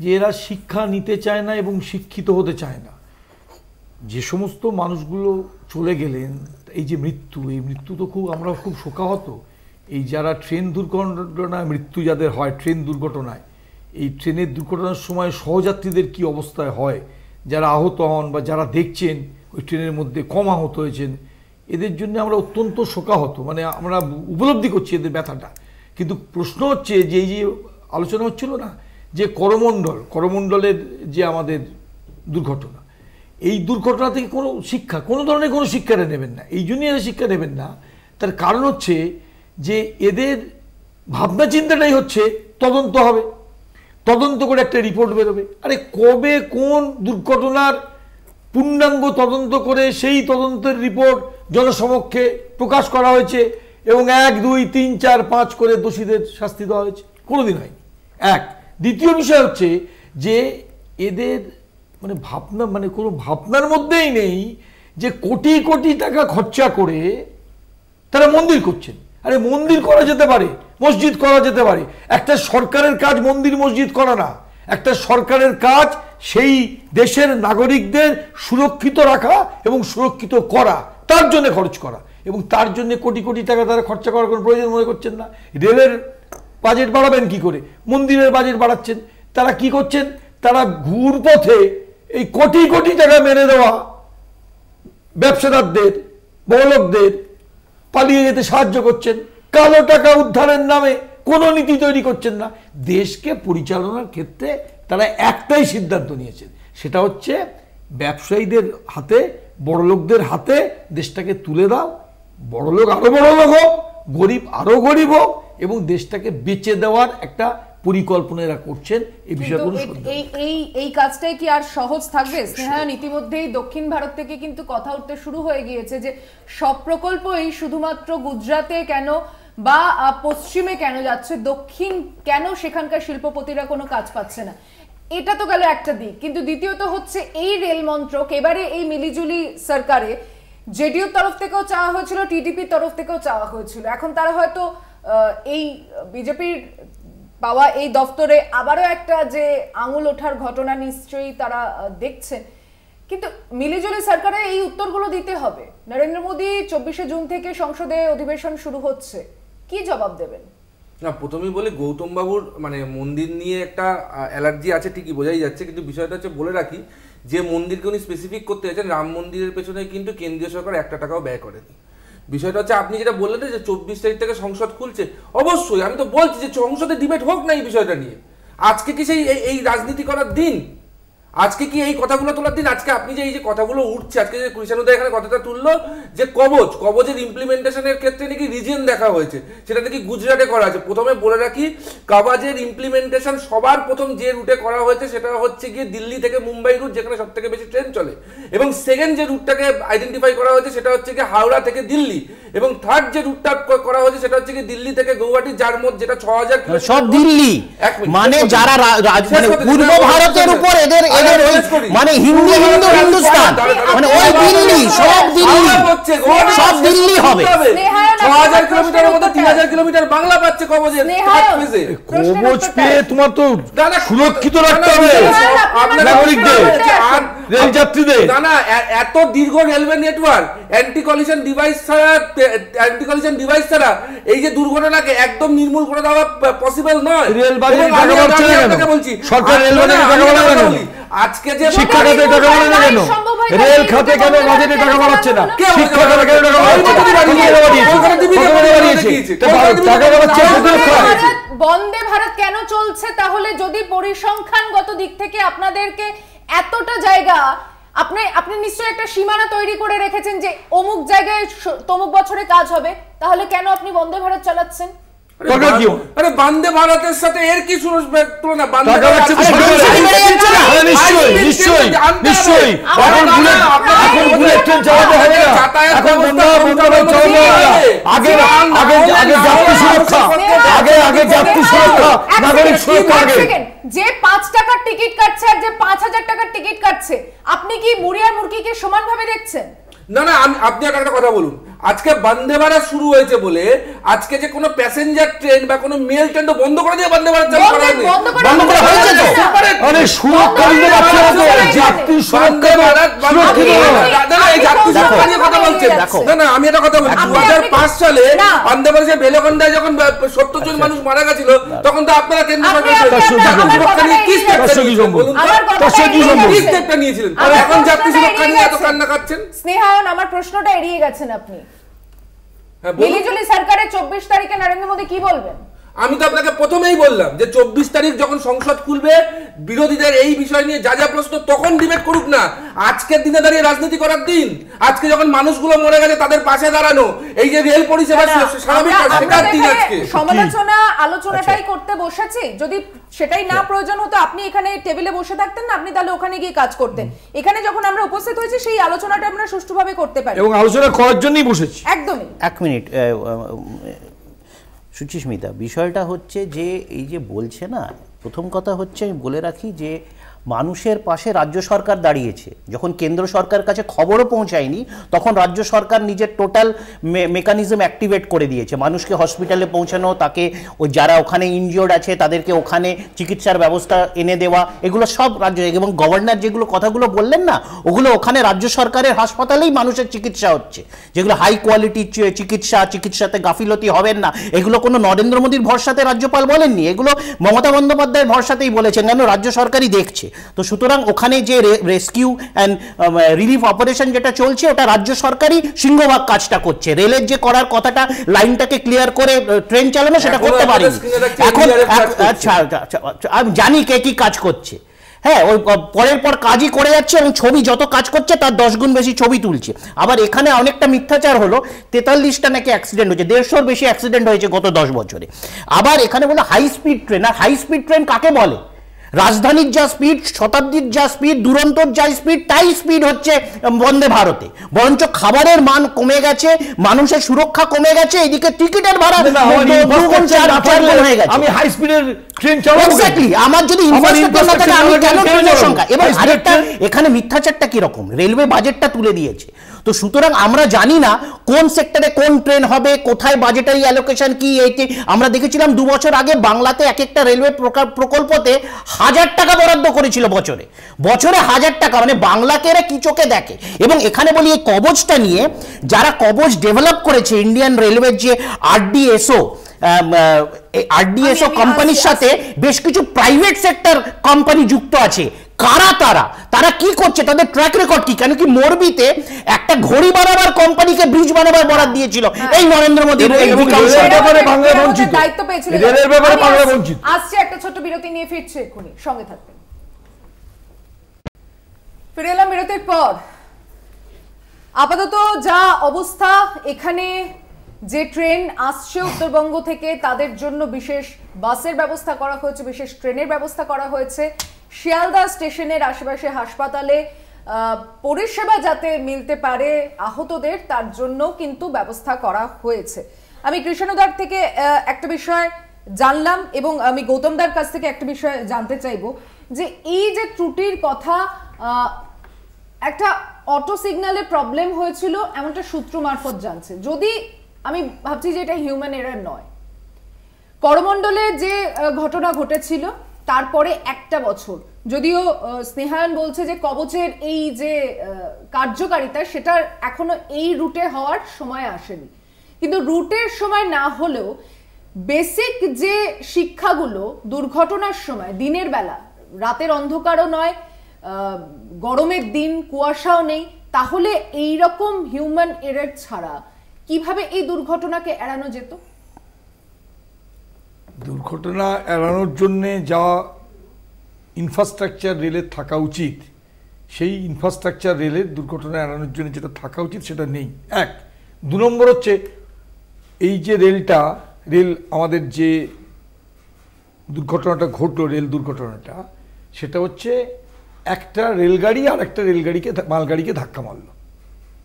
যে এরা শিক্ষা নিতে চায় না এবং শিক্ষিত হতে চায় না। যে সমস্ত মানুষগুলো চলে গেলেন, এই যে এই মৃত্যু তো আমরা খুব শোকাহত। এই যারা ট্রেন দুর্ঘটনায় মৃত্যু যাদের হয়, ট্রেন দুর্ঘটনায়, এই ট্রেনের দুর্ঘটনার সময় সহযাত্রীদের কি অবস্থায় হয়, যারা আহত হন বা যারা দেখছেন ওই ট্রেনের মধ্যে কম আহত হয়েছেন, এদের জন্য আমরা অত্যন্ত শোকাহত। মানে আমরা উপলব্ধি করছি এদের ব্যথাটা। কিন্তু প্রশ্ন হচ্ছে যে এই যে আলোচনা হচ্ছিল না, যে করমণ্ডলের যে আমাদের দুর্ঘটনা, এই দুর্ঘটনা থেকে কোনো ধরনের কোনো শিক্ষা নেবেন না। এই জন্যই এরা শিক্ষা নেবেন না, তার কারণ হচ্ছে যে এদের ভাবনা চিন্তাটাই হচ্ছে তদন্ত হবে, তদন্ত করে একটা রিপোর্ট বেরোবে। আরে কবে কোন দুর্ঘটনার পূর্ণাঙ্গ তদন্ত করে সেই তদন্তের রিপোর্ট জনসমক্ষে প্রকাশ করা হয়েছে এবং 1, 2, 3, 4, 5 করে দোষীদের শাস্তি দেওয়া হয়েছে? কোনোদিন হয়নি। এক। দ্বিতীয় বিষয় হচ্ছে যে এদের মানে ভাবনা, মানে কোনো ভাবনার মধ্যেই নেই যে কোটি কোটি টাকা খরচা করে তারা মন্দির করছেন। আরে মন্দির করা যেতে পারে, মসজিদ করা যেতে পারে। একটা সরকারের কাজ মন্দির মসজিদ করা না, একটা সরকারের কাজ সেই দেশের নাগরিকদের সুরক্ষিত রাখা এবং সুরক্ষিত করা, তার জন্য খরচ করা। এবং তার জন্য কোটি কোটি টাকা তারা খরচা করার কোনো প্রয়োজন মনে করছেন না। রেলের বাজেট বাড়াবেন কি করে? মন্দিরের বাজেট বাড়াচ্ছেন। তারা কি করছেন? তারা ঘুরপথে এই কোটি কোটি টাকা মেরে দেওয়া ব্যবসাদারদের, বড়লোকদের পালিয়ে যেতে সাহায্য করছেন। কালো টাকা উদ্ধারের নামে কোনো নীতি তৈরি করছেন না। দেশকে পরিচালনার ক্ষেত্রে তারা একটাই সিদ্ধান্ত নিয়েছেন, সেটা হচ্ছে ব্যবসায়ীদের হাতে, বড়লোকদের হাতে দেশটাকে তুলে দাও। বড়লোক আরো বড়লোক হোক, গরিব আরো গরিব হোক, এবং দেশটাকে বেচে দেওয়ার একটা পরিকল্পনা এরা করছেন। এই বিষয়ে কোনো এই কাজটাই কি আর সহজ থাকবে? স্নেহায়ন, ইতিমধ্যেই দক্ষিণ ভারত থেকে কিন্তু কথা উঠতে শুরু হয়ে গিয়েছে যে সব প্রকল্পই শুধুমাত্র গুজরাটে কেন বা পশ্চিমে কেন যাচ্ছে, দক্ষিণ কেন সেখানকার শিল্পপতিরা কোনো কাজ পাচ্ছে না। এটা তো গেল একটা দিক, কিন্তু দ্বিতীয়ত হচ্ছে এই রেল মন্ত্রক এবারে এই মিলিজুলি সরকারে জেডিইউর তরফ থেকেও চাওয়া হয়েছিল, টিডিপির তরফ থেকেও চাওয়া হয়েছিল। এখন তারা হয়তো এই বিজেপির পাওয়া এই দফতরে আবারও একটা যে আঙুল ওঠার ঘটনা নিশ্চয়ই তারা দেখছেন, কিন্তু মিলিজুলি সরকারে এই উত্তরগুলো দিতে হবে। নরেন্দ্র মোদী 24শে জুন থেকে সংসদে অধিবেশন শুরু হচ্ছে, কি জবাব দেবেন? না, প্রথমেই বলি গৌতম বাবুর মানে মন্দির নিয়ে একটা অ্যালার্জি আছে, ঠিকই বোঝাই যাচ্ছে, কিন্তু বিষয়টা হচ্ছে বলে রাখি যে মন্দিরকে উনি স্পেসিফিক করতে চাইছেন, রাম মন্দিরের পেছনে কিন্তু কেন্দ্রীয় সরকার 1 টাকাও ব্যয় করেনি। বিষয়টা হচ্ছে আপনি যেটা বললেন যে 24 তারিখ থেকে সংসদ খুলছে, অবশ্যই আমি তো বলছি যে সংসদে ডিবেট হোক না এই বিষয়টা নিয়ে। আজকে কি সেই এই রাজনীতি করার দিন? আজকে কি এই কথাগুলো তোলার দিন? আজকে আপনি যে এই যে কথাগুলো উঠছে, আজকে যে কৃষাণুদা এখানে কথাটা তুললো যে কবচের ইমপ্লিমেন্টেশনের ক্ষেত্রে নাকি রিজিয়ন দেখা হয়েছে, সেটা নাকি গুজরাটে করা আছে। প্রথমে বলে রাখি, কবচের ইমপ্লিমেন্টেশন সবার প্রথম যে রুটে করা হয়েছে সেটা হচ্ছে গিয়ে দিল্লি থেকে মুম্বাই রুট, যেখানে সব থেকে বেশি ট্রেন চলে। এবং সেকেন্ড যে রুটটাকে আইডেন্টিফাই করা হয়েছে সেটা হচ্ছে গিয়ে হাওড়া থেকে দিল্লি। এবং থার্ড যে রুটটা করা হয়েছে সেটা হচ্ছে গিয়ে দিল্লি থেকে গৌহাটি, যার মধ্যে যেটা 6000 সব দিল্লি, মানে যারা মানে পূর্ব ভারতের উপর এদের মানে হিন্দু হিন্দুস্তান, মানে ওই দিল্লি, সব দিল্লি, সব দিল্লি হবে। 6000 কিলোমিটারের মধ্যে 3000 কিলোমিটার বাংলা পাচ্ছে কবচের। কবচ পেয়ে তোমার তো সুরক্ষিত রাখতে হবে নাগরিকদের, রেল যাত্রীদের। না, এত দীর্ঘ railway network, anti collision device ছাড়া এই যে দুর্ঘটনাকে একদম নির্মূল করে দেওয়া পসিবল নয়। রেল বাজেটে টাকা বাড়ছে না কেন? সরকার রেল বাজেটে টাকা বাড়াবে না কেন? আজকে যে শিক্ষা খাতে টাকা বাড়াবে না কেন? রেল খাতে কেন বাজেটে টাকা বাড়াচ্ছে না? শিক্ষা খাতে কেন টাকা বাড়াচ্ছে না? টাকা বাড়াচ্ছে বন্দে ভারত কেন চলছে তাহলে, যদি পরিসংখ্যানগত দিক থেকে আপনাদেরকে এতটা জায়গা, আপনি নিশ্চয়ই একটা সীমানা তৈরি করে রেখেছেন যে অমুক জায়গায় তমুক বছরে কাজ হবে, তাহলে কেন আপনি বন্দে ভারত চালাচ্ছেন? আরে বন্দে ভারতের সাথে এর কি তুলনা? যে 5 টাকার টিকিট কাটছে আর যে 5000 টাকার টিকিট কাটছে, আপনি কি মুড়ি আর মুরগিকে সমানভাবে দেখছেন? না, আপনি একটা কথা বলুন। আজকে বন্দে ভারত শুরু হয়েছে বলে আজকে যে কোনো প্যাসেঞ্জার ট্রেন বা কোনো মেল ট্রেন তো বন্ধ করে দিয়ে বন্দে ভারত চালু করা হয়নি। বন্ধ করা হয়েছে তো। আরে সুরক্ষিত রাখতে হবে, যাত্রী সুরক্ষা সুরক্ষিত। দাদা এই যাত্রী সুরক্ষা নিয়ে কথা বলছেন। না, আমি একটা কথা বলি, 2005 সালে বন্দে ভারতে বেলগন্ডায় যখন 70 জন মানুষ মারা গেছিল, তখন তো আপনারা কেন্দ্র সরকার সুরক্ষা নিয়ে কি স্টেপটা নিয়েছিলেন? এখন যাত্রী সুরক্ষা নিয়ে এত কান্না কাটছেন। স্নেহায়ন, আমার প্রশ্নটা এড়িয়ে গেছেন আপনি। মিলিজুলি সরকারের 24 তারিখে নরেন্দ্র মোদী কি বলবেন? আমি তো আপনাকে প্রথমেই বললাম যে 24 তারিখ যখন সংসদ খুলবে বিরোধীদের এই বিষয় নিয়ে যা যা প্রশ্ন তখন ডিবেট করুক না, আজকের দিনে দাঁড়িয়ে রাজনীতি করার দিন। আজকে যখন মানুষগুলো মরে গেছে তাদের পাশে দাঁড়ানো, এই যে রেল পরিষেবা স্বাভাবিক শেখার দিন আজকে। সমালোচনা আলোচনাটাই করতে বসেছি, যদি সেটাই না প্রয়োজন হতো আপনি এখানে টেবিলে বসে থাকতেন না, আপনি তাহলে ওখানে গিয়ে কাজ করতেন। এখানে যখন আমরা উপস্থিত হয়েছি সেই আলোচনাটা আমরা সুষ্ঠুভাবে করতে পারি এবং আলোচনা করার জন্যই বসেছি। একদমই। এক মিনিট সুচিস্মিতা, বিষয়টা হচ্ছে যে এই যে বলছে না, প্রথম কথা হচ্ছে আমি বলে রাখি যে মানুষের পাশে রাজ্য সরকার দাঁড়িয়েছে। যখন কেন্দ্র সরকার কাছে খবরও পৌঁছায়নি তখন রাজ্য সরকার নিজের টোটাল মেকানিজম অ্যাক্টিভেট করে দিয়েছে। মানুষকে হসপিটালে পৌঁছানো, তাকে ওই যারা ওখানে ইনজিওর্ড আছে তাদেরকে ওখানে চিকিৎসার ব্যবস্থা এনে দেওয়া, এগুলো সব রাজ্য, এবং গভর্নর যেগুলো কথাগুলো বললেন না, ওগুলো ওখানে রাজ্য সরকারের হাসপাতালেই মানুষের চিকিৎসা হচ্ছে, যেগুলো হাই কোয়ালিটির চিকিৎসাতে গাফিলতি হবেন না, এগুলো কোনো নরেন্দ্র মোদীর ভরসাতে রাজ্যপাল বলেননি, এগুলো মমতা বন্দ্যোপাধ্যায়ের ভরসাতেই বলেছেন, কেন রাজ্য সরকারই দেখছে। তো সুতরাং ওখানে যে রেস্কিউ অ্যান্ড রিলিফ অপারেশন যেটা চলছে ওটা রাজ্য সরকারই সিংহভাগ কাজটা করছে। রেলের যে করার কথাটা লাইনটাকে ক্লিয়ার করে ট্রেন চালানো সেটা করতে পারেনি। এখন আচ্ছা আমি জানি কে কি কাজ করছে, হ্যাঁ, ওই পরের পর কাজই করে যাচ্ছে এবং ছবি যত কাজ করছে তার 10 গুণ বেশি ছবি তুলছে। আবার এখানে অনেকটা মিথ্যাচার হলো, 43টা নাকি অ্যাক্সিডেন্ট হয়েছে, 150-র বেশি অ্যাক্সিডেন্ট হয়েছে গত 10 বছরে। আবার এখানে বলে হাই স্পিড ট্রেন, আর হাই স্পিড ট্রেন কাকে বলে? রাজধানীর যা স্পিড, শতাব্দীর যা স্পিড, দুরন্তর যা স্পিড, তাই স্পিড হচ্ছে বন্দে ভারতে। বরঞ্চ খাবারের মান কমে গেছে, মানুষের সুরক্ষা কমে গেছে, এদিকে টিকিটের ভাড়া হয়ে গেছে। আমি হাই স্পিডের ট্রেন চালাবো এক্স্যাক্টলি, আমার যদি ইনফ্রাস্ট্রাকচার না থাকে আমি কেন ট্রেনের সংখ্যা? এবং আরেকটা এখানে মিথ্যাচারটা কি রকম, রেলওয়ে বাজেটটা তুলে দিয়েছে, তো সুতরাং আমরা জানি না কোন সেক্টরে কোন ট্রেন হবে, কোথায় বাজেটারি অ্যালোকেশন কি। এইটি আমরা দেখেছিলাম 2 বছর আগে বাংলাতে এক একটা রেলওয়ে প্রকল্পতে 1000 টাকা বরাদ্দ করেছিল বছরে 1000 টাকা, মানে বাংলাকে এরা কি চোখে দেখে। এবং এখানে বলি এই কবচটা নিয়ে যারা কবচ ডেভেলপ করেছে, ইন্ডিয়ান রেলওয়ের যে আরডিএসও কোম্পানির সাথে বেশ কিছু প্রাইভেট সেক্টর কোম্পানি যুক্ত আছে। কারা তারা কি করছে, তাদের ট্র্যাক রেকর্ড কি? কেন কি মোরবিতে একটা ঘড়ি বানাবার কোম্পানিকে ব্রিজ বানাবার বরাদ দিয়েছিল এই নরেন্দ্র মোদীর দায়িত্ব পেয়েছিল। আসছে একটা ছোট্ট বিরতি নিয়ে ফিরছে, এক্ষুনি সঙ্গে থাকবেন। ফিরে এলাম বিরতির পর। আপাতত যা অবস্থা, এখানে যে ট্রেন আসছে উত্তরবঙ্গ থেকে তাদের জন্য বিশেষ বাসের ব্যবস্থা করা হয়েছে, বিশেষ ট্রেনের ব্যবস্থা করা হয়েছে। শিয়ালদা স্টেশনের আশেপাশে হাসপাতালে পরিষেবা যাতে মিলতে পারে আহতদের, তার জন্য কিন্তু ব্যবস্থা করা হয়েছে। আমি কৃষ্ণদার থেকে একটা বিষয় জানলাম এবং আমি গৌতমদার কাছ থেকে একটা বিষয় জানতে চাইবো যে এই যে ত্রুটির কথা, একটা অটো সিগন্যালে প্রবলেম হয়েছিল এমনটা সূত্র মারফত জানছে। যদি আমি ভাবছি যে এটা হিউম্যান এরার নয়, করমণ্ডলে যে ঘটনা ঘটেছিল তারপরে একটা বছর, যদিও স্নেহায়ন বলছে যে কবচের এই যে কার্যকারিতা সেটা এখনো এই রুটে হওয়ার সময় আসেনি, কিন্তু রুটের সময় না হলেও বেসিক যে শিক্ষাগুলো দুর্ঘটনার সময়, দিনের বেলা, রাতের অন্ধকারও নয়, গরমের দিন, কুয়াশাও নেই, তাহলে এই রকম হিউম্যান এরার ছাড়া কিভাবে এই দুর্ঘটনাকে এড়ানো যেত? দুর্ঘটনা এড়ানোর জন্যে যা ইনফ্রাস্ট্রাকচার রেলের থাকা উচিত, সেই ইনফ্রাস্ট্রাকচার রেলের দুর্ঘটনা এড়ানোর জন্য যেটা থাকা উচিত সেটা নেই। 1, 2 নম্বর হচ্ছে এই যে রেল আমাদের যে দুর্ঘটনাটা ঘটলো, রেল দুর্ঘটনাটা, সেটা হচ্ছে একটা রেলগাড়ি আর একটা মালগাড়িকে ধাক্কা মারলো।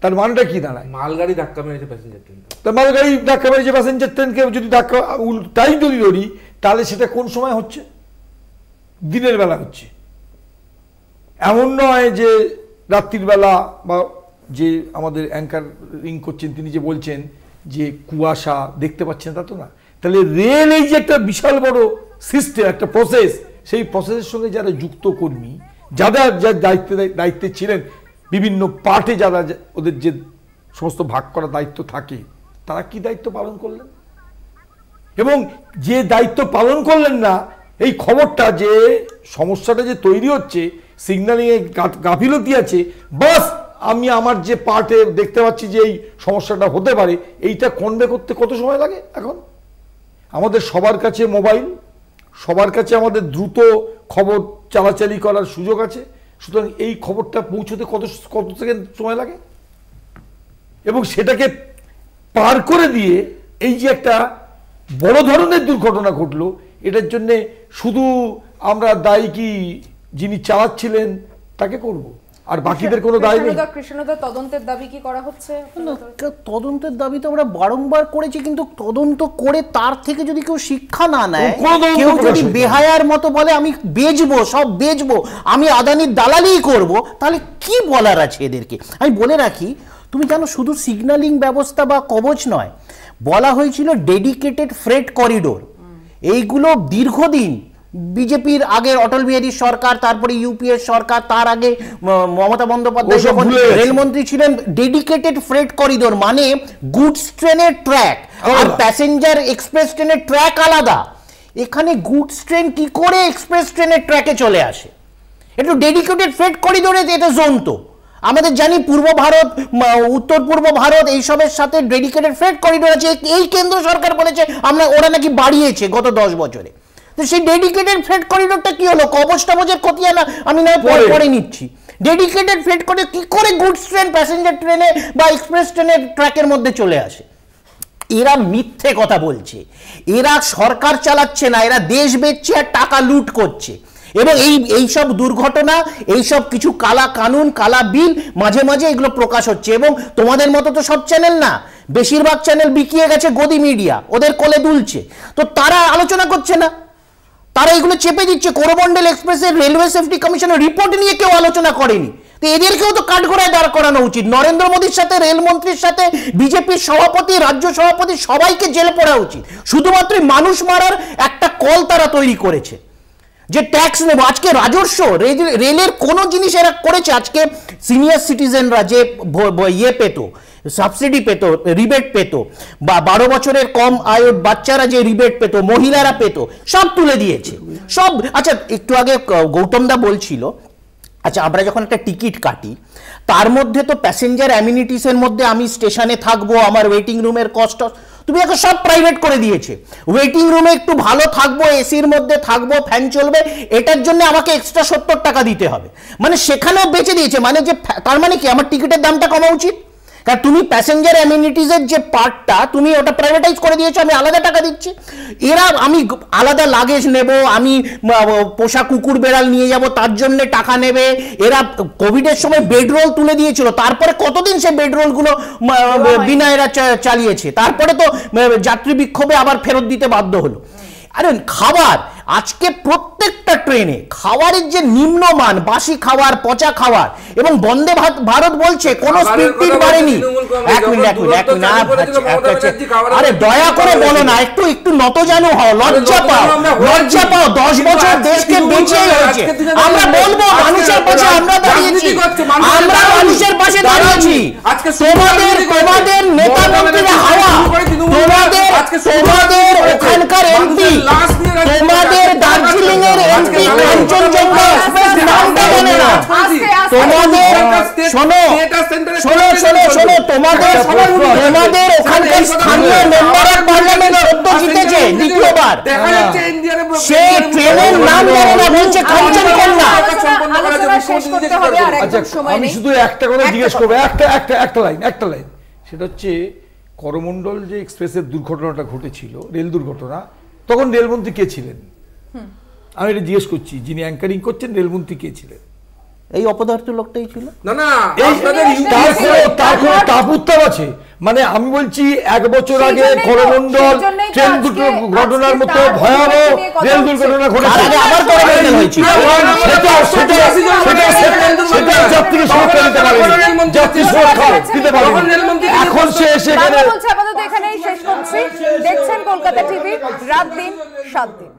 তার মানটা কি দাঁড়ায়? মালগাড়ি ধাক্কা মেরেছে প্যাসেঞ্জার ট্রেন, তা মালগাড়ি ধাক্কা মেরেছে প্যাসেঞ্জার ট্রেনকে যদি ধাক্কা তাই যদি ধরি, তাহলে সেটা কোন সময় হচ্ছে? দিনের বেলা হচ্ছে। এমন নয় যে রাত্রির বেলা, বা যে আমাদের অ্যাঙ্কারিং করছেন তিনি যে বলছেন যে কুয়াশা দেখতে পাচ্ছেন, তা তো না। তাহলে রেল এই যে একটা বিশাল বড় সিস্টেম, একটা প্রসেস, সেই প্রসেসের সঙ্গে যারা যুক্ত কর্মী, যারা দায়িত্বে ছিলেন, বিভিন্ন পার্টে যারা ওদের যে সমস্ত ভাগ করা দায়িত্ব থাকে, তারা কি দায়িত্ব পালন করলেন? এবং যে দায়িত্ব পালন করলেন না, এই খবরটা যে সমস্যাটা যে তৈরি হচ্ছে, সিগন্যালিংয়ে গাফিলতি আছে, বাস আমি আমার যে পার্টে দেখতে পাচ্ছি যে এই সমস্যাটা হতে পারে, এইটা কনভে করতে কত সময় লাগে? এখন আমাদের সবার কাছে মোবাইল, সবার কাছে আমাদের দ্রুত খবর চালাচালি করার সুযোগ আছে, সুতরাং এই খবরটা পৌঁছতে কত সেকেন্ড সময় লাগে, এবং সেটাকে পার করে দিয়ে এই যে একটা বড় ধরনের দুর্ঘটনা ঘটলো, এটার জন্য শুধু আমরা দায়ী কি যিনি চালাচ্ছিলেন তাকে করব, আর বাকিদের কোনো দায় নেই? কৃষ্ণদা, তদন্তের দাবি কি করা হচ্ছে? তদন্তের দাবি তো আমরা বারংবার করেছি, কিন্তু তদন্ত করে তার থেকে যদি কেউ শিক্ষা না নেয়, কেউ যদি বেহায়ার মতো বলে আমি বেচবো, সব বেচবো, আমি আদানির দালালিই করব, তাহলে কি বলার আছে এদেরকে? আমি বলে রাখি, তুমি জানো শুধু সিগন্যালিং ব্যবস্থা বা কবচ নয়, বলা হয়েছিল ডেডিকেটেড ফ্রেট করিডোর। এইগুলো দীর্ঘদিন বিজেপির আগে অটল বিহারী সরকার, তারপরে ইউপিএর সরকার, তার আগে মমতা বন্দ্যোপাধ্যায় যখন রেলমন্ত্রী ছিলেন, ডেডিকেটেড ফ্রেট করিডোর মানে গুডস ট্রেনের ট্র্যাক আর প্যাসেঞ্জার এক্সপ্রেস ট্রেনের ট্র্যাক আলাদা। এখানে গুডস ট্রেন কি করে এক্সপ্রেস ট্রেনের ট্র্যাকে চলে আসে? একটু ডেডিকেটেড ফ্রেট করিডোরে এটা জোন তো আমাদের জানি, পূর্ব ভারত, উত্তর পূর্ব ভারত এইসবের সাথে ডেডিকেটেড ফ্রেট করিডোর আছে। এই কেন্দ্র সরকার বলেছে ওরা নাকি বাড়িয়েছে গত 10 বছরে। তো সেই ডেডিকেটেড ফ্রেট করিডোরটা কি হলো? কবচ টবচের খতিয়ানা আমি না পরে নিচ্ছি। ডেডিকেটেড ফ্রেট করিডোর কি করে গুডস ট্রেন প্যাসেঞ্জার ট্রেনে বা এক্সপ্রেস ট্রেনের ট্র্যাকের মধ্যে চলে আসে? এরা মিথ্যে কথা বলছে, এরা সরকার চালাচ্ছে না, এরা দেশ বেচছে আর টাকা লুট করছে। এবং এইসব দুর্ঘটনা, এইসব কিছু কালা কানুন, কালা বিল মাঝে মাঝে এগুলো প্রকাশ হচ্ছে। এবং তোমাদের মতো তো সব চ্যানেল না, বেশিরভাগ চ্যানেল বিকিয়ে গেছে গদি মিডিয়া, ওদের কোলে দুলছে, তো তারা আলোচনা করছে না, তারা এগুলো চেপে দিচ্ছে। করমণ্ডল এক্সপ্রেসের রেলওয়ে সেফটি কমিশনের রিপোর্ট নিয়ে কেউ আলোচনা করেনি, তো এদেরকেও তো কাঠগড়ায় দাঁড় করানো উচিত। নরেন্দ্র মোদীর সাথে, রেলমন্ত্রীর সাথে, বিজেপির সভাপতি, রাজ্য সভাপতি সবাইকে জেলে পড়া উচিত। শুধুমাত্র মানুষ মারার একটা কল তারা তৈরি করেছে যে ট্যাক্স নেব। আজকে রাজস্ব, রেলের কোনো জিনিস এরা করেছে। আজকে সিনিয়র সিটিজেনরা যে পেত, সাবসিডি পেত, রিবেট পেত, বা 12 বছরের কম আয়ের বাচ্চারা যে রিবেট পেত, মহিলারা পেত, সব তুলে দিয়েছে সব। আচ্ছা, একটু আগে গৌতম দা বলছিল, আচ্ছা আমরা যখন একটা টিকিট কাটি তার মধ্যে তো প্যাসেঞ্জার অ্যামিনিটিসের মধ্যে আমি স্টেশনে থাকবো, আমার ওয়েটিং রুমের কস্ট, তুমি এখন সব প্রাইভেট করে দিয়েছে। ওয়েটিং রুমে একটু ভালো থাকবো, এসির মধ্যে থাকবো, ফ্যান চলবে, এটার জন্য আমাকে এক্সট্রা 70 টাকা দিতে হবে, মানে সেখানেও বেঁচে দিয়েছে। মানে যে তার মানে কি আমার টিকিটের দামটা কমা উচিত? কারণ তুমি প্যাসেঞ্জার অ্যামিনিটিসের যে পার্টটা তুমি ওটা প্রাইভেটাইজ করে দিয়েছো, আমি আলাদা টাকা দিচ্ছি। এরা আমি আলাদা লাগেজ নেব, আমি পোষা কুকুর বেড়াল নিয়ে যাব, তার জন্য টাকা নেবে। এরা কোভিডের সময় বেডরোল তুলে দিয়েছিল, তারপরে কতদিন সে বেডরোলগুলো বিনা এরা চালিয়েছে, তারপরে তো যাত্রী বিক্ষোভে আবার ফেরত দিতে বাধ্য হলো। আরে খাবার, আজকে প্রত্যেকটা ট্রেনে খাবারের যে নিম্নমান, বাসি খাবার, পচা খাবার, এবং বন্দে ভারত বলছে কোনো স্পিড বাড়েনি। এক মিনিট, আরে দয়া করে বলো না, একটু নতজানু হও, লজ্জা পাও। 10 বছর দেশকে বেঁচে হয়েছে, আমরা বলবো মানুষের পাশে আমরা দাঁড়িয়েছি, আমরা মানুষের পাশে দাঁড়িয়েছি। তোমাদের নেতা মন্ত্রীরা হাওয়া, তোমাদের ওখানকার এমপি, তোমাদের দার্জিলিং এর এমপি কাঞ্চনজঙ্ঘা নামটা জানে না। তোমাদের শোনো, তোমাদের ওখানকার স্থানীয় মেম্বার অফ পার্লামেন্ট সদ্য জিতেছে দ্বিতীয়বার, সে ট্রেনের নাম জানে না, বলছে কাঞ্চনজঙ্ঘা। আমি শুধু একটা কথা জিজ্ঞেস করবো, একটা লাইন, সেটা হচ্ছে করমণ্ডল যে এক্সপ্রেসের দুর্ঘটনাটা ঘটেছিল, রেল দুর্ঘটনা, তখন রেলমন্ত্রী কে ছিলেন? আমি এটা জিজ্ঞেস করছি, যিনি অ্যাঙ্কারিং করছেন রেলমন্ত্রী কে ছিলেন? এই অপদার্থ লোকটাই ছিল। না, তার কোনো তাপ আছে? মানে আমি বলছি 1 বছর আগে করমণ্ডল ট্রেন দুর্ঘটনার মতো ভয়াবহ রেল দুর্ঘটনা ঘটেছে, যাত্রীকে সুরক্ষা দিতে পারেনি, যাত্রী সুরক্ষা দিতে পারেনি। এখন সে এসে এখানেই শেষ করছি। দেখছেন কলকাতা টিভি, রাত দিন 7 দিন।